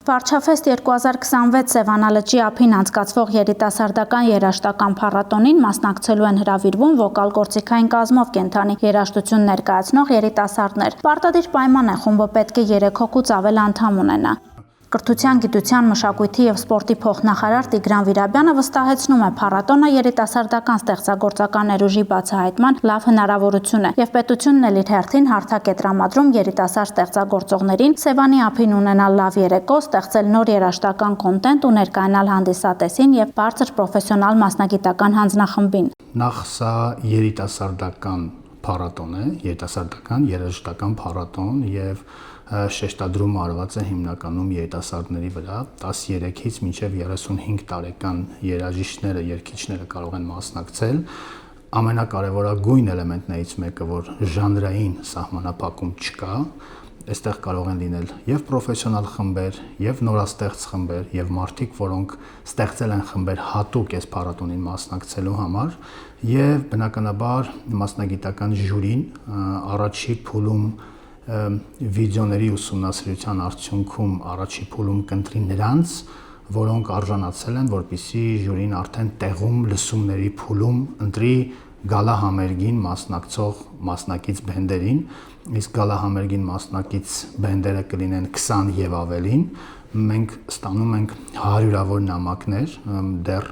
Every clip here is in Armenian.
Վարչաֆեստ 2026 Սևանալճի ափին անցկացվող երիտասարդական երաժշտական փառատոնին մասնակցելու են հրավիրվում վոկալ գործիքային կազմով կենդանի երաժշտություն ներկայացնող երիտասարդներ։ Պարտադիր պայման է խումբը պետք է 3 հոգուց ավել անդամ ունենա։ Կրթության, գիտության, մշակույթի և սպորտի փոխնախարար Տիգրան Վիրաբյանը վստահեցնում է, փառատոնը երիտասարդական ստեղծագործական ներուժի բացահայտման լավ հնարավորություն է և պետությունն էլ իր հերթին հարթակ է տրամադրում երիտասարդ ստեղծագործողներին Սևանի ափին ունենալ լավ երեկո, ստեղծել նոր երաժշտական կոնտենտ ու ներկայանալ հանդիսատեսին և բարձր պրոֆեսիոնալ մասնագիտական հանձնախմբին։ Նախ սա երիտասարդական փառատոն է, երիտասարդական երաժշտական փառատոն եւ շեշտադրումը արված է հիմնականում երիտասարդների վրա 13-ից մինչև 35 տարեկան երաժիշտները, երգիչները կարող են մասնակցել։ Ամենակարևորագույն էլեմենտներից մեկը, որ ժանրային սահմանափակում չկա, այստեղ կարող են լինել եւ պրոֆեսիոնալ խմբեր, եւ նորաստեղծ խմբեր, եւ մարդիկ, որոնք ստեղծել են խմբեր հատուկ այս փառատոնին մասնակցելու համար, եւ բնականաբար մասնագիտական ժյուրին առաջի փուլում վիդեոների ուսումնասիրության արդյունքում առաջի փուլում կընտրի նրանց, որոնք արժանացել են, որպեսզի ժյուրին արդեն տեղում լսումների փուլում ընտրի գալա համերգին մասնակցող մասնակից բենդերին, իսկ գալա համերգին մասնակից բենդերը կլինեն 20 եւ ավելին, մենք ստանում ենք հարյուրավոր նամակներ, դեռ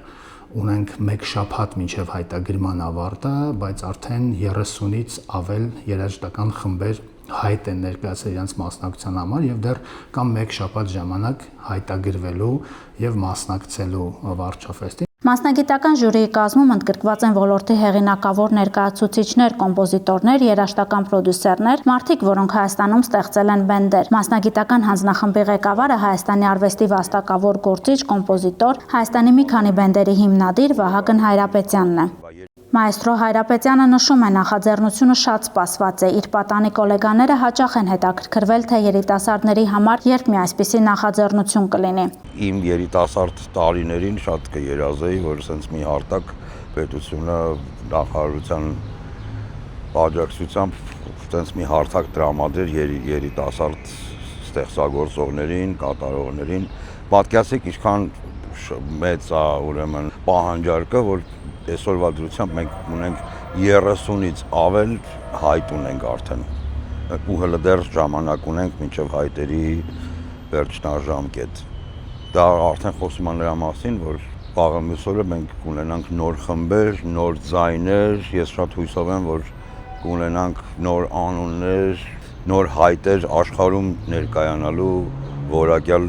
ունենք 1 շաբաթ մինչև հայտագրման ավարտը, բայց արդեն 30-ից ավել երաժշտական խմբեր հայտ են ներկայացել իրենց մասնակցության համար եւ դեռ կամ 1 շաբաթ ժամանակ հայտագրվելու եւ մասնակցելու վարչաֆեստին։ Մասնագիտական ժյուրիի կազմում ընդգրկված են ոլորտի հեղինակավոր ներկայացուցիչներ, կոմպոզիտորներ, երաժշտական պրոդյուսերներ, մարդիկ, որոնք Հայաստանում ստեղծել են բենդեր։ Մասնագիտական հանձնախմբի ղեկավարը Հայաստանի արվեստի վաստակավոր գործիչ, կոմպոզիտոր, Հայաստանի մի քանի բենդերի հիմնադիր Վահագն Հայրապետյանն է։ Մայստրո Հայրապետյանը նշում է, նախաձեռնությունը շատ սպասված է, իր պատանի գոլեգաները հաճախ են հետաքրքրվել, թե երիտասարդների համար երբ մի այսպիսի նախաձեռնություն կլինի։ Իմ երիտասարդ տարիներին շատ կերազեի, որ սենց մի հարթակ պետությունը նախարարության աջակցությամբ սենց մի հարթակ տրամադրեր երիտասարդ ստեղծագործողներին, կատարողներին, պատկերացրեք ինչքան մեծ է ուրեմն պահանջարկը, որ այսօրվա դրությամբ մենք ունենք 30-ից ավել հայտ ունենք արդեն ու հələ դեռ ժամանակ ունենք մինչև հայտերի վերջնաժամկետ։ Դա արդեն խոսում է նրա մասին, որ վաղը մյուս օրը մենք կունենանք նոր խմբեր, նոր ձայներ, ես շատ հույսով եմ, որ կունենանք նոր անուններ, նոր հայտեր աշխարհում ներկայանալու որակյալ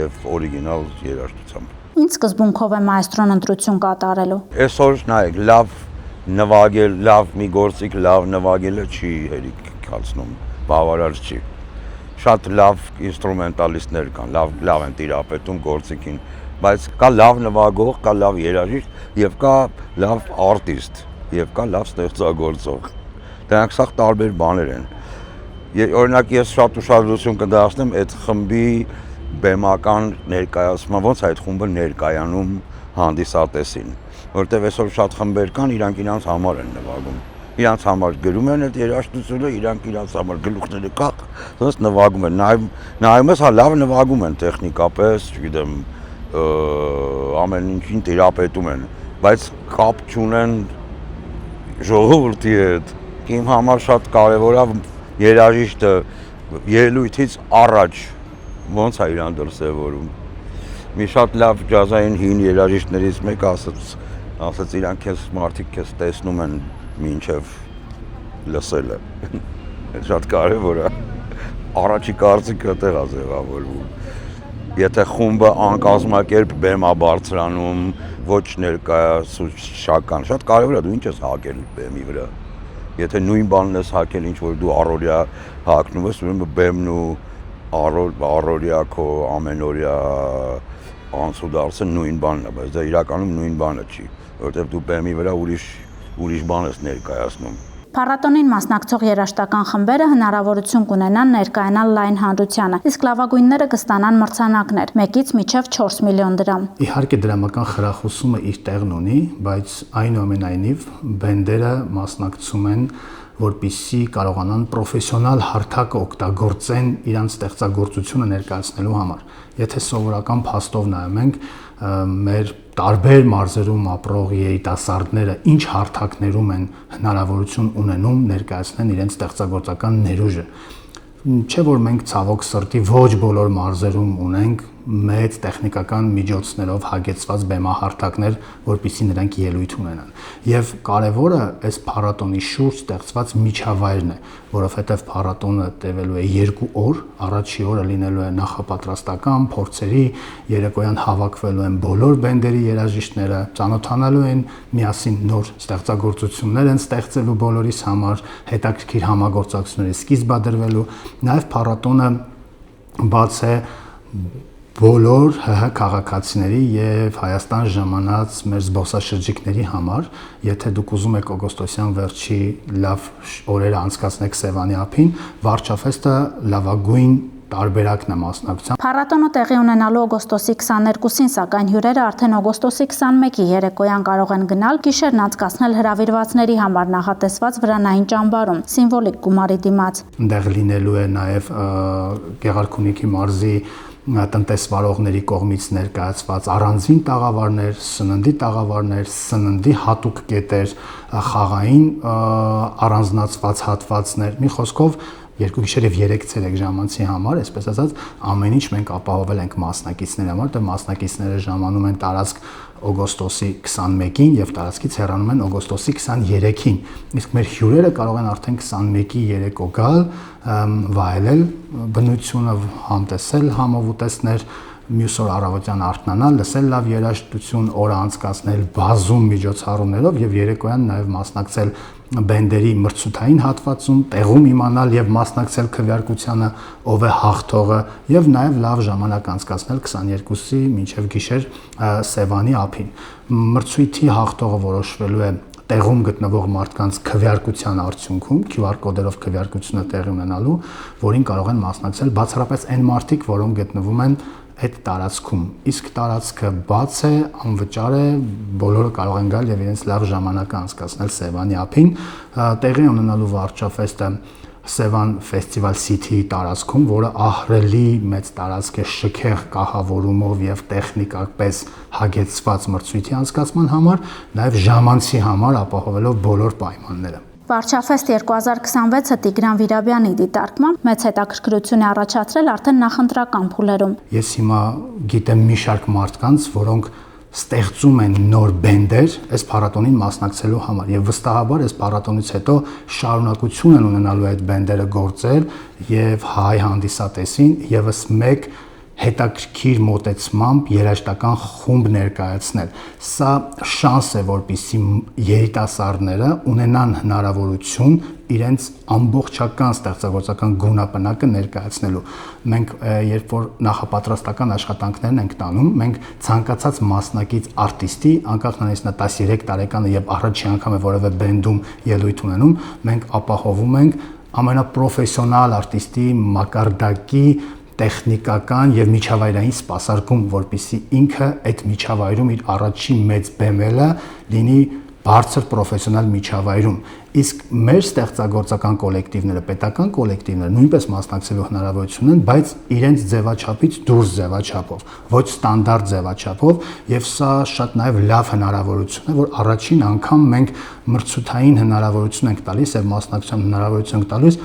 եւ օրիգինալ երաժշտությամբ։ Ինչ սկզբունքով է մայստրոն ընտրություն կատարելու։ Այսօր նայեք, լավ նվագել, լավ մի գործիք, լավ նվագելը չի հերիքացնում, բավարար չի։ Շատ լավ ինստրումենտալիստներ կան, լավ են տիրապետում գործիքին, բայց կա լավ նվագող, կա լավ երաժիշտ եւ կա լավ արտիստ եւ կա լավ ստեղծագործող։ Դրանք սա տարբեր բաներ են։ Օրինակ ես շատ ուշադրություն կդարձնեմ այդ խմբի բեմական ներկայացումը, ոնց այդ խումբը ներկայանում հանդիսատեսին, որտեղ այսօր շատ խմբեր կան, իրանք համար են նվագում, իրանք համար գրում են այդ երաժշտությունը, իրանք համար գլուխները կախ, ոնց նվագում են, նայում ես, հա լավ նվագում են տեխնիկապես, չգիտեմ, ամեն ինչին տիրապետում են, բայց կապ չունեն ժողովրդի հետ։ Իմ համար շատ կարևոր է երաժիշտը ելույթից առաջ ոնց է իրան դրսևորում։ Մի շատ լավ ջազային հին երաժիշտներից մեկը ասաց իրանք քեզ մարդիկ քեզ տեսնում են մինչև լսելը։ Այդ շատ կարևոր է։ Առաջի կարծիքը այդտեղ է ձևավորվում։ Եթե խումբը անկազմակերպ բեմ է բարձրանում, ոչ ներկայացուցչական, շատ կարևոր է դու ինչ ես հակել բեմի վրա։ Եթե նույն բանն ես հակել, ինչ որ դու առօրյա հակնում ես, ուրեմն բեմն ու առօրյա քո ամենօրյա անցուդարձը նույն բանն է, բայց դա իրականում նույն բանը չի, որովհետև դու բեմի վրա ուրիշ բան ես ներկայացնում։ Փառատոնին մասնակցող երաժշտական խմբերը հնարավորություն կունենան ներկայանալ լայն հանրությանը, իսկ լավագույնները կստանան մրցանակներ՝ 1-ից մինչև 4 միլիոն դրամ։ Իհարկե դրամական խրախուսումը իր տեղն ունի, բայց այնուամենայնիվ բենդերը մասնակցում են որպեսզի կարողանան պրոֆեսիոնալ հարթակ օգտագործեն իրանց ստեղծագործությունը ներկայացնելու համար։ Եթե սովորական փաստով նայում ենք, մեր տարբեր մարզերում ապրող երիտասարդները ինչ հարթակներում են հնարավորություն ունենում ներկայացնեն իրենց ստեղծագործական ներուժը։ Չէ որ մենք ցավոք սրտի ոչ բոլոր մարզերում ունենք մեծ տեխնիկական միջոցներով հագեցված բեմահարթակներ, որպեսզի նրանք ելույթ ունենան։ Եվ կարևորը այս փառատոնի շուրջ ստեղծված միջավայրն է, որովհետև փառատոնը տևելու է 2 օր, առաջի օրը լինելու է նախապատրաստական փորձերի, երեկոյան հավաքվելու են բոլոր բենդերի երաժիշտները, ծանոթանալու են միասին նոր ստեղծագործություններ են ստեղծելու բոլորիս համար, հետաքրքիր համագործակցությունների սկիզբ դրվելու, նաև փառատոնը բաց է բոլոր ՀՀ քաղաքացիների եւ Հայաստան ժամանած մեր զբոսաշրջիկների համար, եթե դուք ուզում եք օգոստոսյան վերջի լավ օրերը անցկացնեք Սևանի ափին, վարչաֆեստը լավագույն տարբերակն է մասնակցության։ Փառատոնը տեղի ունենալու օգոստոսի 22-ին, սակայն հյուրերը արդեն օգոստոսի 21-ի երեկոյան կարող են գնալ, գիշերն անցկացնել հրավիրվածների համար նախատեսված վրանային ճամբարում, սիմվոլիկ գումարի դիմաց։ Այնտեղ լինելու է նաև Գեղարքունիքի մարզի տնտեսվարողների կողմից ներկայացված առանձին տաղավարներ, սննդի տաղավարներ, սննդի հատուկ կետեր, խաղային առանձնացված հատվածներ, մի խոսքով 2 գիշեր եւ 3 ցերեկ ժամանցի համար, այսպես ասած, ամեն ինչ մենք ապահովել ենք մասնակիցների համար, դե մասնակիցները ժամանում են տարածք օգոստոսի 21-ին եւ տարածքից հեռանում են օգոստոսի 23-ին։ Իսկ մեր հյուրերը կարող են արդեն 21-ի երեկո գալ, վայելել բնությունը, համտեսել համովուտեսներ, մյուս օր առավոտյան արթնանալ, լսել լավ երաժշտություն, օրը անցկացնել բազում միջոցառումներով եւ երեկոյան նաեւ մասնակցել բենդերի մրցութային հատվածում, տեղում իմանալ եւ մասնակցել քվեարկությանը, ով է հաղթողը եւ նաեւ լավ ժամանակ անցկացնել 22-ի մինչեւ գիշեր Սևանի ափին։ Մրցույթի հաղթողը որոշվելու է տեղում գտնվող մարդկանց քվեարկության արդյունքում, QR կոդերով քվեարկությունը տեղի ունենալու, որին կարող են մասնակցել բացառապես այն մարդիկ, որոնք գտնվում են այդ տարածքում։ Իսկ տարածքը բաց է, անվճար է, բոլորը կարող են գալ եւ իրենց լավ ժամանակը անցկացնել Սևանի ափին։ Տեղի ունենալու վարչաֆեստը Սևան Festival City-ի տարածքում, որը ահռելի մեծ տարածք է շքեղ կահավորումով եւ տեխնիկապես հագեցված մրցույթի անցկացման համար, նաեւ ժամանցի համար ապահովելով բոլոր պայմանները։ Վարչաֆեստ 2026-ը Տիգրան Վիրաբյանի դիտարկմամբ մեծ հետաքրքրություն է առաջացրել արդեն նախընտրական փուլերում։ Ես հիմա գիտեմ մի շարք մարդկանց, որոնք ստեղծում են նոր բենդեր այս փառատոնին մասնակցելու համար եւ վստահաբար այս փառատոնից հետո շարունակություն են ունենալու այդ բենդերը գործել եւ հայ հանդիսատեսին եւս մեկ հետաքրքիր մոտեցմամբ երաժշտական խումբ ներկայացնել։ Սա շանս է, որպեսզի երիտասարդները ունենան հնարավորություն իրենց ամբողջական ստեղծագործական գունապնակը ներկայացնելու։ Մենք երբ որ նախապատրաստական աշխատանքներն ենք տանում, մենք ցանկացած մասնակից արտիստի, անկախ նրանից նա 13 տարեկան է եւ առաջին անգամ է որևէ բենդում ելույթ ունենում, մենք ապահովում ենք ամենապրոֆեսիոնալ արտիստի մակարդակի տեխնիկական եւ միջավայրային սպասարկում, որպեսզի ինքը այդ միջավայրում իր առաջին մեծ բեմելը լինի բարձր պրոֆեսիոնալ միջավայրում։ Իսկ մեր ստեղծագործական կոլեկտիվները, պետական կոլեկտիվները նույնպես մասնակցելու հնարավորություն ունեն, բայց իրենց ձևաչափից դուրս ձևաչափով, ոչ ստանդարտ ձևաչափով, եւ սա շատ նաեւ լավ հնարավորություն է, որ առաջին անգամ մենք մրցութային հնարավորություն ենք տալիս եւ մասնակցության հնարավորություն ենք տալիս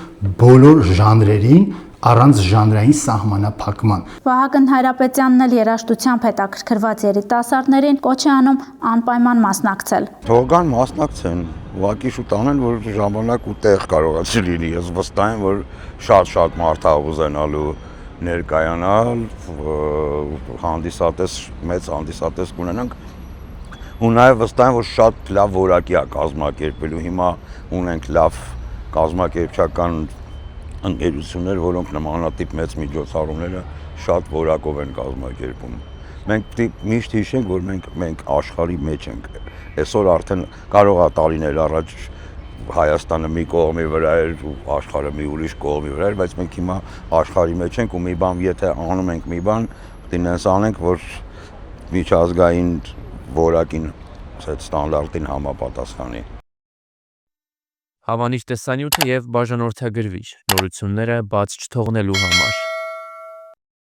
բոլոր ժանրերին առանց ժանրային սահմանափակման։ Վահագն Հայրապետյանն էլ երաժշտությամբ հետաքրքրված երիտասարդներին կոչ է անում անպայման մասնակցել։ Թողան մասնակցեն, ուղղակի շուտ անեն, որ ժամանակ ու տեղ կարողացի լինի։ Ես վստահ եմ, որ շատ մարդ է ուզենալու ներկայանալ, հանդիսատես, մեծ հանդիսատես կունենանք։ Ու նաև վստահ եմ, որ շատ լավ որակի է կազմակերպելու։ Հիմա ունենք լավ կազմակերպչական ընկերություններ, որոնք նմանատիպ մեծ միջոցառումները շատ որակով են կազմակերպում։ Մենք միշտ հիշենք, որ մենք աշխարհի մեջ ենք։ Այսօր արդեն կարող է տարիներ առաջ Հայաստանը մի կողմի վրա էր ու աշխարհը մի ուրիշ կողմի վրա էր, բայց մենք հիմա աշխարհի մեջ ենք ու մի բան, եթե անում ենք մի բան, դինես անենք, որ միջազգային որակին, այդ ստանդարտին համապատասխանի։ Հավանիր տեսանյութը եւ բաժանորդագրվիր նորությունները բաց չթողնելու համար։